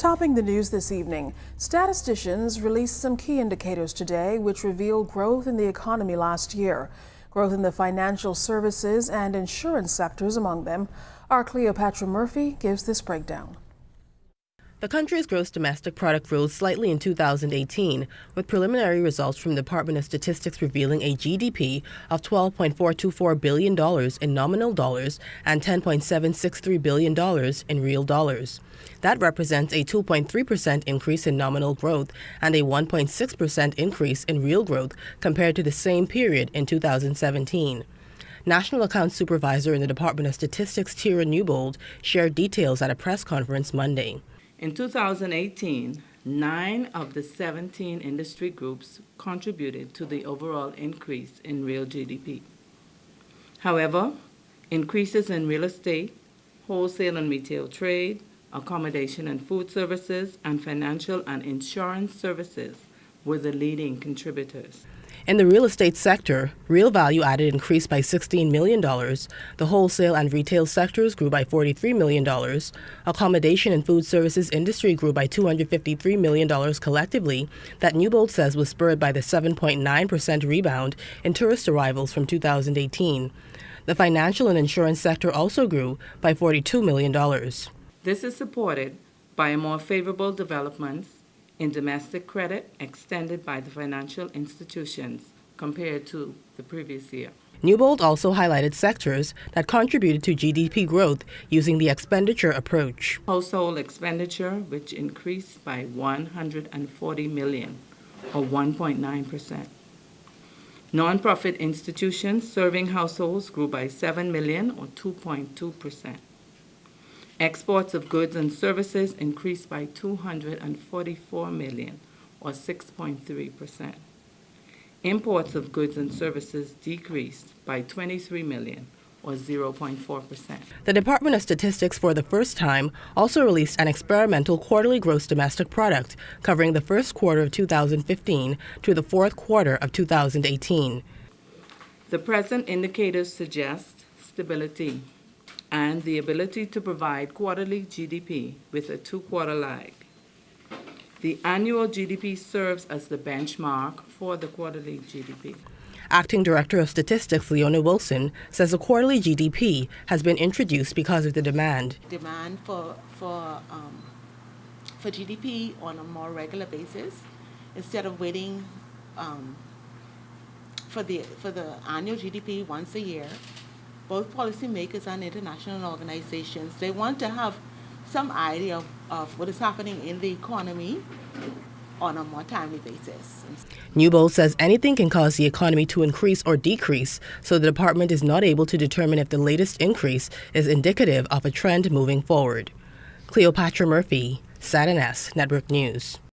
Topping the news this evening, statisticians released some key indicators today which reveal growth in the economy last year. Growth in the financial services and insurance sectors among them. Our Cleopatra Murphy gives this breakdown. The country's gross domestic product rose slightly in 2018, with preliminary results from the Department of Statistics revealing a GDP of $12.424 billion in nominal dollars and $10.763 billion in real dollars. That represents a 2.3% increase in nominal growth and a 1.6% increase in real growth compared to the same period in 2017. National Accounts Supervisor in the Department of Statistics, Tira Newbold, shared details at a press conference Monday. In 2018, 9 of the 17 industry groups contributed to the overall increase in real GDP. However, increases in real estate, wholesale and retail trade, accommodation and food services, and financial and insurance services were the leading contributors. In the real estate sector, real value added increased by $16 million. The wholesale and retail sectors grew by $43 million. Accommodation and food services industry grew by $253 million collectively, that Newbold says was spurred by the 7.9% rebound in tourist arrivals from 2018. The financial and insurance sector also grew by $42 million. This is supported by more favorable developments in domestic credit extended by the financial institutions compared to the previous year. Newbold also highlighted sectors that contributed to GDP growth using the expenditure approach. Household expenditure, which increased by $140 million, or 1.9%. Nonprofit institutions serving households grew by $7 million, or 2.2%. Exports of goods and services increased by $244 million, or 6.3%. Imports of goods and services decreased by $23 million, or 0.4%. The Department of Statistics, for the first time, also released an experimental quarterly gross domestic product covering the first quarter of 2015 to the fourth quarter of 2018. The present indicators suggest stability and the ability to provide quarterly GDP with a 2-quarter lag. The annual GDP serves as the benchmark for the quarterly GDP. Acting Director of Statistics Leona Wilson says the quarterly GDP has been introduced because of the demand. Demand for GDP on a more regular basis, instead of waiting for the annual GDP once a year. Both policymakers and international organizations, they want to have some idea of what is happening in the economy on a more timely basis. Newbold says anything can cause the economy to increase or decrease, so the department is not able to determine if the latest increase is indicative of a trend moving forward. Cleopatra Murphy, SAT&S Network News.